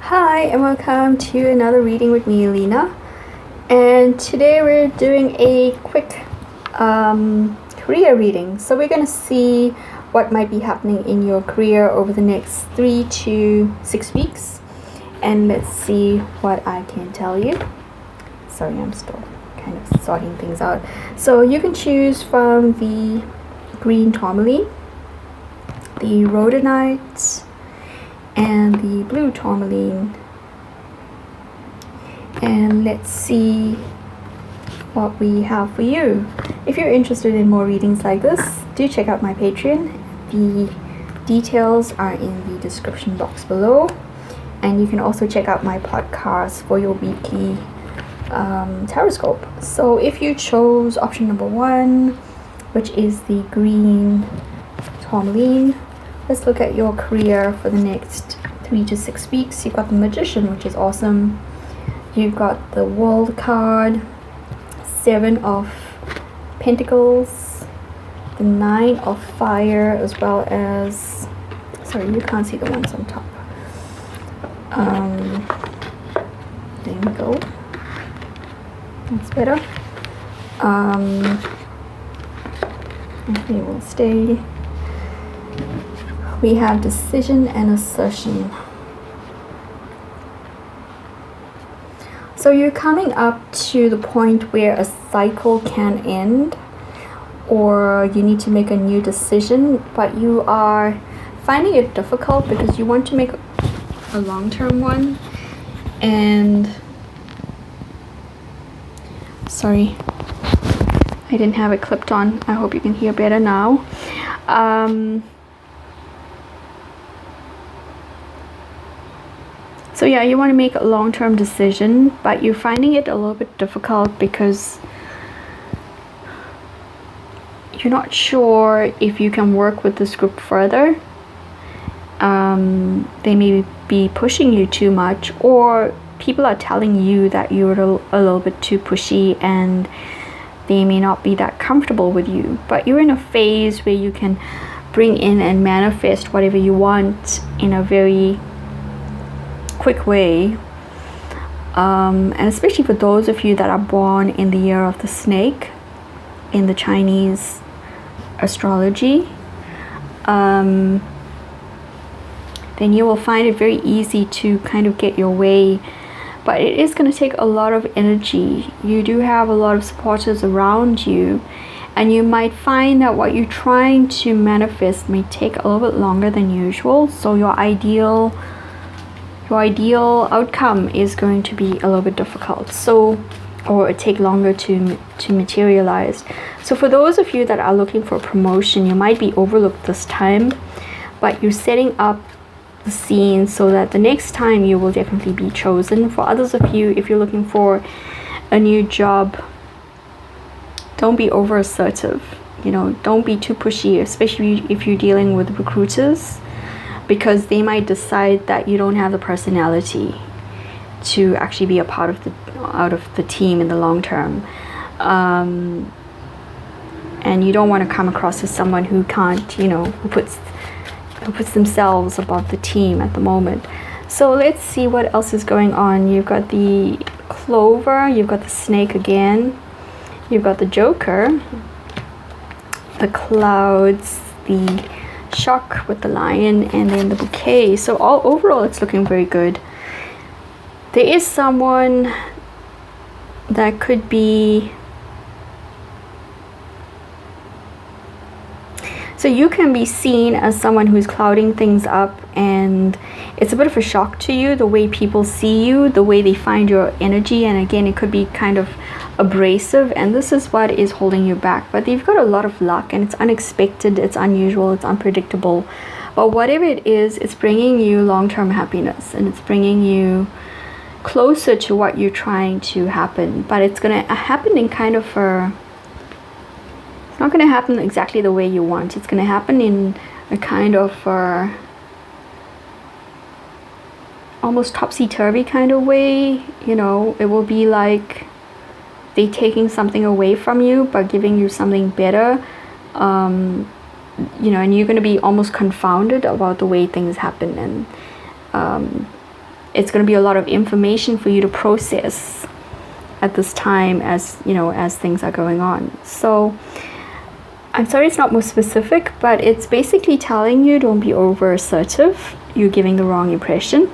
Hi and welcome to another reading with me, Leenna. And today we're doing a quick career reading. So we're going to see what might be happening in your career over the next 3 to 6 weeks. And let's see what I can tell you. Sorry, I'm still kind of sorting things out. So you can choose from the green Tourmaline, the Rhodonite, and the blue Tourmaline. And let's see what we have for you. If you're interested in more readings like this, do check out my Patreon. The details are in the description box below. And you can also check out my podcast for your weekly tarotscope. So if you chose option number 1, which is the green Tourmaline, let's look at your career for the next 3 to 6 weeks. You've got the Magician, which is awesome. You've got the World card, 7 of Pentacles, the 9 of Fire, as well as, sorry, you can't see the ones on top. There we go. That's better. Okay, we'll stay. We have Decision and Assertion. So you're coming up to the point where a cycle can end, or you need to make a new decision, but you are finding it difficult because you want to make a long-term one. And sorry, I didn't have it clipped on. I hope you can hear better now. So yeah, you want to make a long-term decision, but you're finding it a little bit difficult because you're not sure if you can work with this group further. They may be pushing you too much, or people are telling you that you're a little bit too pushy and they may not be that comfortable with you. But you're in a phase where you can bring in and manifest whatever you want in a very quick way, and especially for those of you that are born in the year of the snake in the Chinese astrology, then you will find it very easy to kind of get your way. But it is going to take a lot of energy. You do have a lot of supporters around you, and you might find that what you're trying to manifest may take a little bit longer than usual. So your ideal outcome is going to be a little bit difficult, or it take longer to materialize. So for those of you that are looking for a promotion, you might be overlooked this time, but you're setting up the scene so that the next time you will definitely be chosen. For others of you, if you're looking for a new job, don't be over assertive. Don't be too pushy, especially if you're dealing with recruiters, because they might decide that you don't have the personality to actually be a part of the team in the long term, and you don't want to come across as someone who can't, who puts themselves above the team at the moment. So let's see what else is going on. You've got the Clover, you've got the Snake again, you've got the Joker, the Clouds, the Shock with the Lion, and then the Bouquet. So overall it's looking very good. There is someone that could be, so you can be seen as someone who's clouding things up, and it's a bit of a shock to you, the way people see you, the way they find your energy. And again, it could be kind of abrasive, and this is what is holding you back. But you've got a lot of luck, and it's unexpected, it's unusual, it's unpredictable. But whatever it is, it's bringing you long-term happiness, and it's bringing you closer to what you're trying to happen. But it's going to happen in kind of it's not going to happen exactly the way you want. It's going to happen in a kind of almost topsy-turvy kind of way. It will be like they taking something away from you but giving you something better, and you're going to be almost confounded about the way things happen. And it's going to be a lot of information for you to process at this time, as you know, as things are going on. So I'm sorry it's not more specific, but it's basically telling you don't be over assertive. You're giving the wrong impression.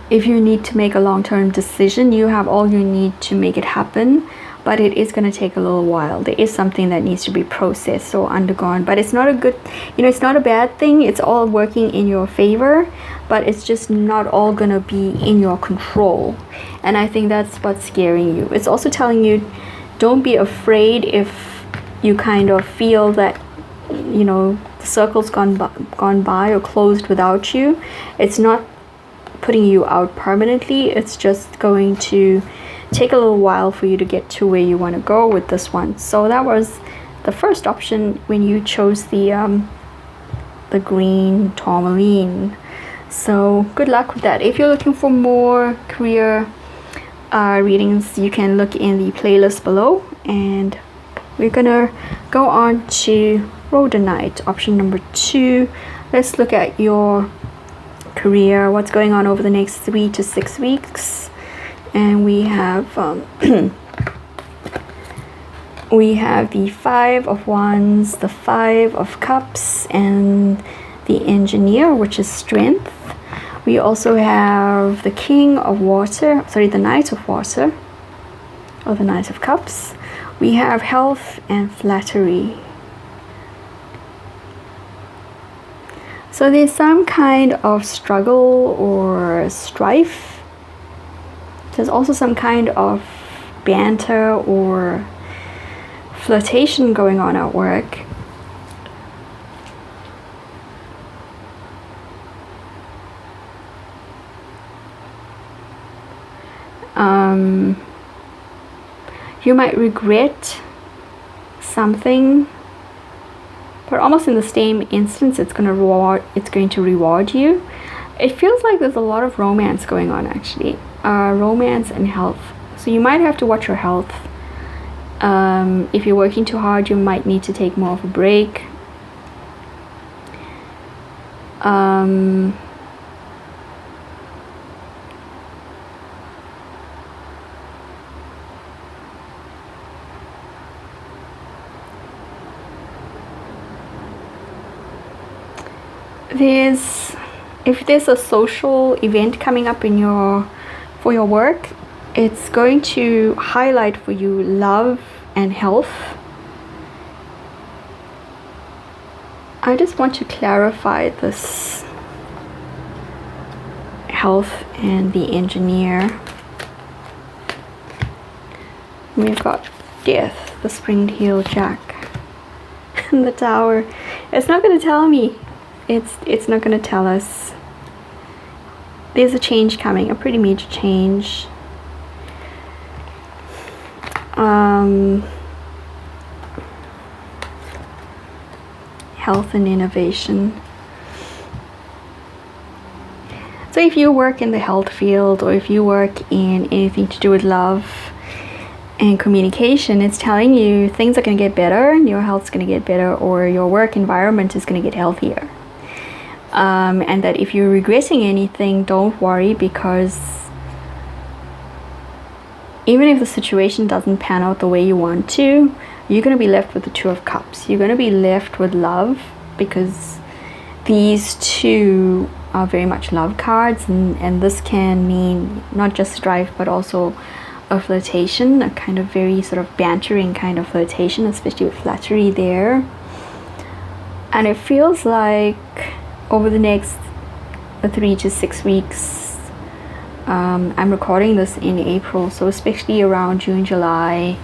If you need to make a long-term decision, you have all you need to make it happen, but it is going to take a little while. There is something that needs to be processed or undergone, but it's not a good, it's not a bad thing. It's all working in your favor, but it's just not all going to be in your control. And I think that's what's scaring you. It's also telling you don't be afraid if you kind of feel that, the circle's gone by or closed without you. It's not putting you out permanently. It's just going to take a little while for you to get to where you want to go with this one. So that was the first option when you chose the green tourmaline. So good luck with that. If you're looking for more career readings, you can look in the playlist below, and we're gonna go on to Rhodonite, option number 2. Let's look at your career, what's going on over the next 3 to 6 weeks. And we have we have the 5 of Wands, the 5 of Cups, and the Engineer, which is strength. We also have the King of Water, the Knight of Water, or the Knight of Cups. We have health and flattery. So there's some kind of struggle or strife. There's also some kind of banter or flirtation going on at work. You might regret something, but almost in the same instance, it's going to reward you. It feels like there's a lot of romance going on, actually. Romance and health. So you might have to watch your health. If you're working too hard, you might need to take more of a break. If there's a social event coming up for your work, it's going to highlight for you love and health. I just want to clarify this health and the Engineer. We've got Death, the Springed Heel Jack, and the Tower. It's not going to tell me. It's not going to tell us. There's a change coming, a pretty major change. Health and innovation. So if you work in the health field, or if you work in anything to do with love and communication, it's telling you things are going to get better, your health's going to get better, or your work environment is going to get healthier. And that if you're regretting anything, don't worry, because even if the situation doesn't pan out the way you want to, you're going to be left with the Two of Cups. You're going to be left with love, because these two are very much love cards, and this can mean not just strife, but also a flirtation, a kind of very sort of bantering kind of flirtation, especially with flattery there. And it feels like over the next 3 to 6 weeks, I'm recording this in April, so especially around June, July,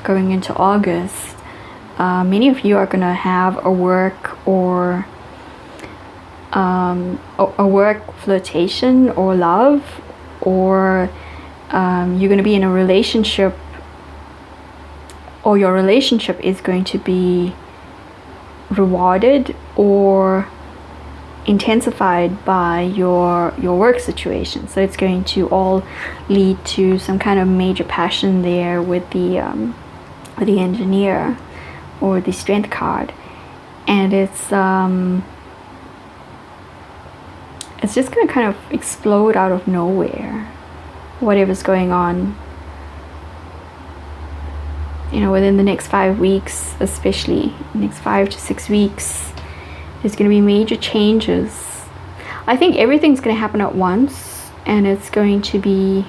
going into August, many of you are going to have a work or a work flirtation or love, or you're going to be in a relationship, or your relationship is going to be rewarded or intensified by your work situation. So it's going to all lead to some kind of major passion there with the Engineer or the Strength it's just going to kind of explode out of nowhere, whatever's going on. You know, within the next 5 weeks, especially next 5 to 6 weeks, there's going to be major changes. I think everything's going to happen at once, and it's going to be,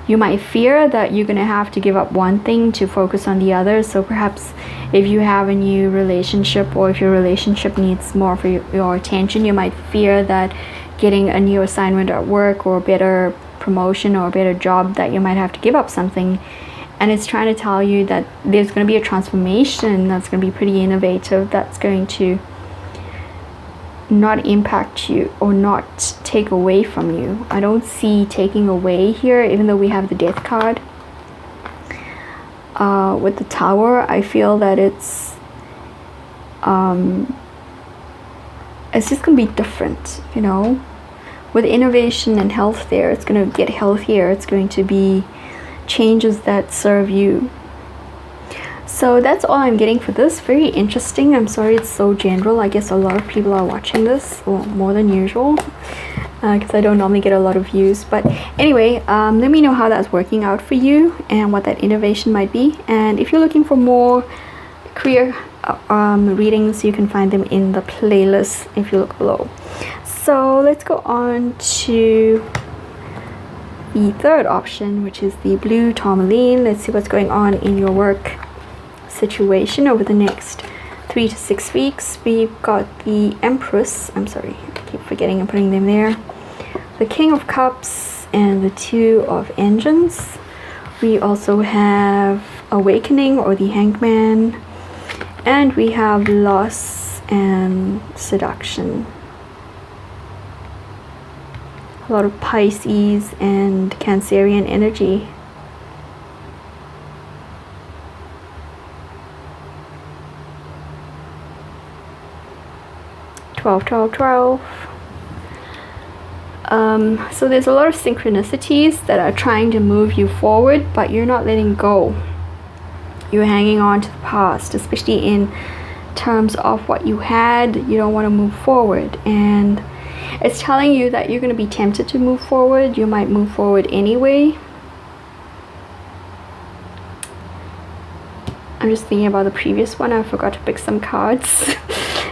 you might fear that you're going to have to give up one thing to focus on the other. So perhaps if you have a new relationship, or if your relationship needs more of your attention, you might fear that getting a new assignment at work, or a better promotion, or a better job, that you might have to give up something. And it's trying to tell you that there's going to be a transformation that's going to be pretty innovative, that's going to not impact you or not take away from you. I don't see taking away here, even though we have the Death card. With the Tower, I feel that it's just going to be different, you know. With innovation and health there, it's going to get healthier. It's going to be changes that serve you. So that's all I'm getting for this. Very interesting. I'm sorry it's so general. I guess a lot of people are watching this, well, more than usual, because I don't normally get a lot of views. But anyway, let me know how that's working out for you and what that innovation might be. And if you're looking for more career readings, you can find them in the playlist if you look below. So let's go on to the third option, which is the blue Tourmaline. Let's see what's going on in your work situation over the next 3 to 6 weeks. We've got the Empress. I'm sorry, I keep forgetting and putting them there. The King of Cups and the Two of Engines. We also have Awakening, or the Hangman, and we have Loss and Seduction. A lot of Pisces and Cancerian energy. 12, 12, 12. So there's a lot of synchronicities that are trying to move you forward, but you're not letting go. You're hanging on to the past, especially in terms of what you had. You don't want to move forward, and it's telling you that you're going to be tempted to move forward. You might move forward anyway. I'm just thinking about the previous one. I forgot to pick some cards.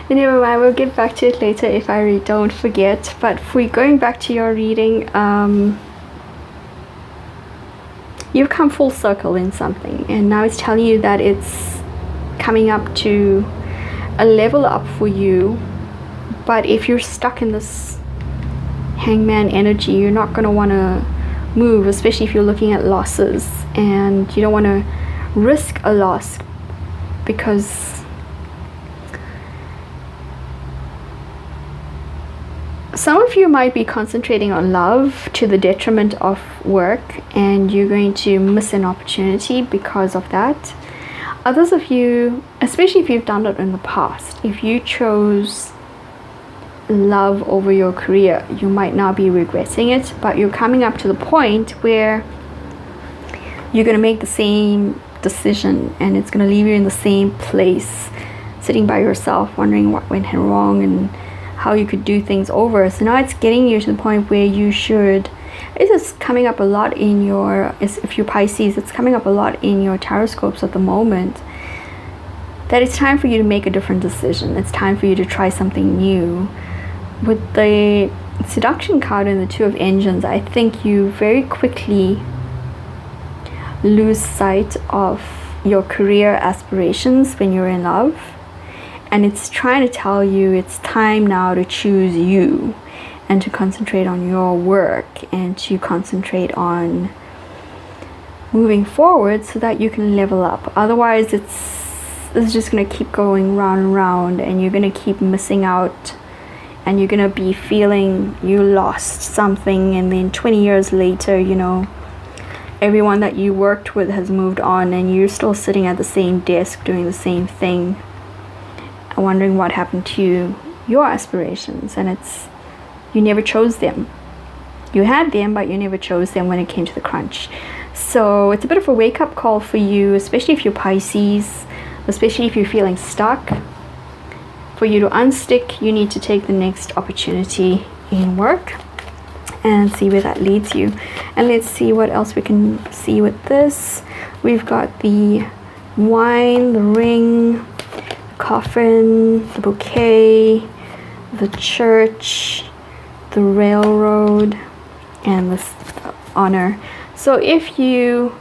Never mind, we'll get back to it later if I don't forget. But for going back to your reading, you've come full circle in something, and now it's telling you that it's coming up to a level up for you. But if you're stuck in this Hangman energy, you're not going to want to move, especially if you're looking at losses, and you don't want to risk a loss, because some of you might be concentrating on love to the detriment of work, and you're going to miss an opportunity because of that. Others of you, especially if you've done it in the past, if you chose love over your career, you might now be regretting it, but you're coming up to the point where you're going to make the same decision, and it's going to leave you in the same place, sitting by yourself wondering what went wrong and how you could do things over. So now it's getting you to the point where you should, this is coming up a lot in your, if you're Pisces, it's coming up a lot in your tarotscopes at the moment, that it's time for you to make a different decision. It's time for you to try something new. With the Seduction card and the Two of Engines, I think you very quickly lose sight of your career aspirations when you're in love, and it's trying to tell you it's time now to choose you, and to concentrate on your work, and to concentrate on moving forward so that you can level up. Otherwise it's just going to keep going round and round, and you're going to keep missing out, and you're going to be feeling you lost something, and then 20 years later, you know, everyone that you worked with has moved on, and you're still sitting at the same desk doing the same thing, wondering what happened to your aspirations. And it's, you never chose them. You had them, but you never chose them when it came to the crunch. So it's a bit of a wake-up call for you, especially if you're Pisces, especially if you're feeling stuck. For you to unstick, you need to take the next opportunity in work, and see where that leads you. And let's see what else we can see with this. We've got the wine, the ring, the coffin, the bouquet, the church, the railroad, and the honor. So if you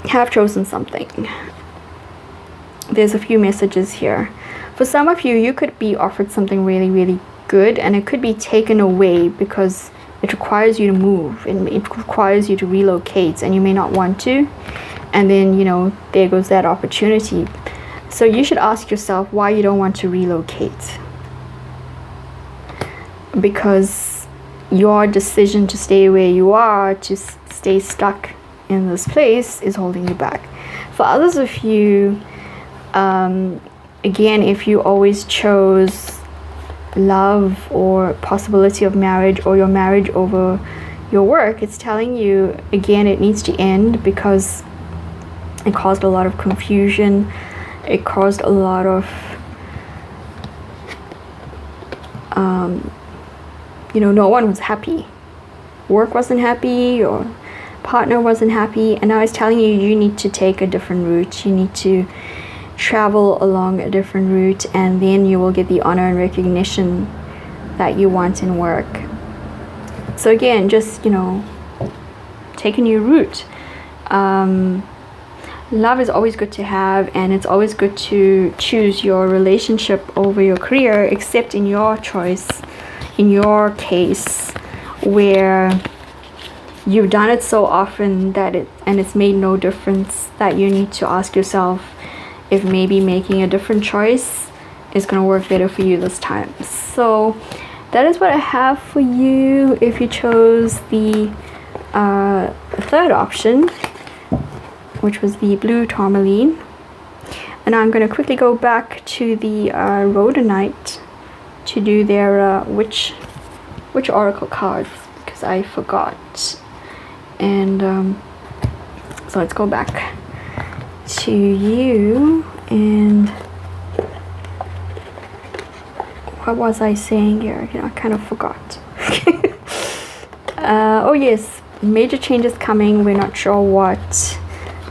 have chosen something, there's a few messages here. For some of you, you could be offered something really, really good, and it could be taken away because it requires you to move and it requires you to relocate, and you may not want to. And then, there goes that opportunity. So you should ask yourself why you don't want to relocate. Because your decision to stay where you are, to stay stuck in this place, is holding you back. For others of you, again, if you always chose love or possibility of marriage, or your marriage over your work, it's telling you, again, it needs to end because it caused a lot of confusion. It caused a lot of, no one was happy. Work wasn't happy, or partner wasn't happy. And now it's telling you, you need to take a different route. You need to travel along a different route, and then you will get the honor and recognition that you want in work. So again, just, take a new route. Love is always good to have, and it's always good to choose your relationship over your career, except in your choice, in your case, where you've done it so often that it's made no difference, that you need to ask yourself if maybe making a different choice is going to work better for you this time. So that is what I have for you if you chose the third option, which was the blue tourmaline. And I'm going to quickly go back to the Rhodonite to do their which oracle cards, because I forgot. And so let's go back to you. And what was I saying here? I kind of forgot. Oh yes, major changes coming. We're not sure what.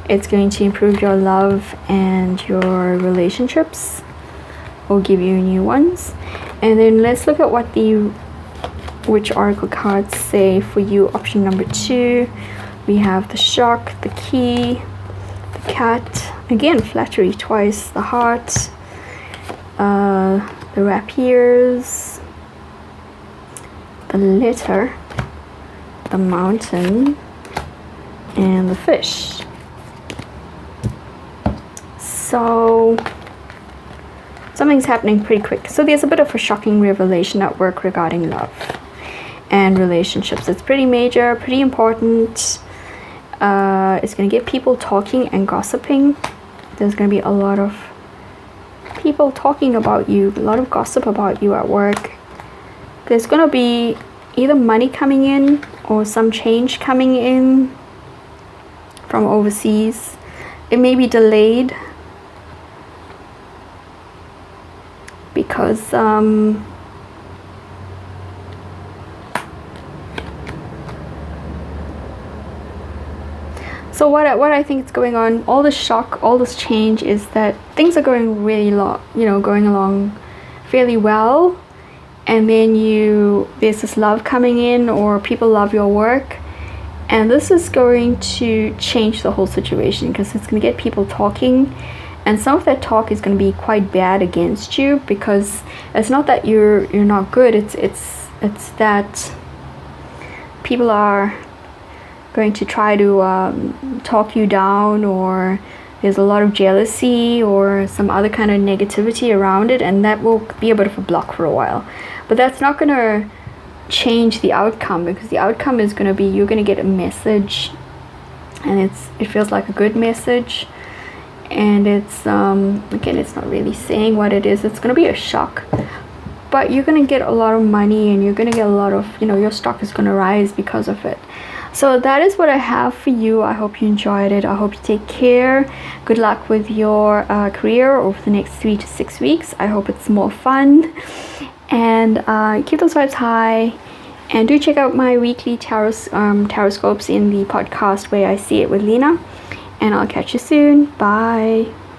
It's going to improve your love and your relationships, or give you new ones. And then let's look at what which oracle cards say for you. Option number 2, we have the shark, the key, the cat, again flattery twice, the heart, the rapiers, the letter, the mountain, and the fish. So something's happening pretty quick. So there's a bit of a shocking revelation at work regarding love and relationships. It's pretty major, pretty important. It's going to get people talking and gossiping. There's going to be a lot of people talking about you, a lot of gossip about you at work. There's going to be either money coming in or some change coming in from overseas. It may be delayed because so what I think is going on, all this shock, all this change, is that things are going really going along fairly well, and then there's this love coming in, or people love your work, and this is going to change the whole situation because it's going to get people talking. And some of that talk is going to be quite bad against you, because it's not that you're not good. It's that people are going to try to talk you down, or there's a lot of jealousy or some other kind of negativity around it, and that will be a bit of a block for a while. But that's not going to change the outcome, because the outcome is going to be, you're going to get a message, and it feels like a good message. And it's again, it's not really saying what it is. It's going to be a shock, but you're going to get a lot of money, and you're going to get a lot of, your stock is going to rise because of it. So that is what I have for you. I hope you enjoyed it. I hope you take care. Good luck with your career over the next 3 to 6 weeks. I hope it's more fun. And keep those vibes high. And do check out my weekly tarotscopes in the podcast where I see it with Leenna. And I'll catch you soon. Bye.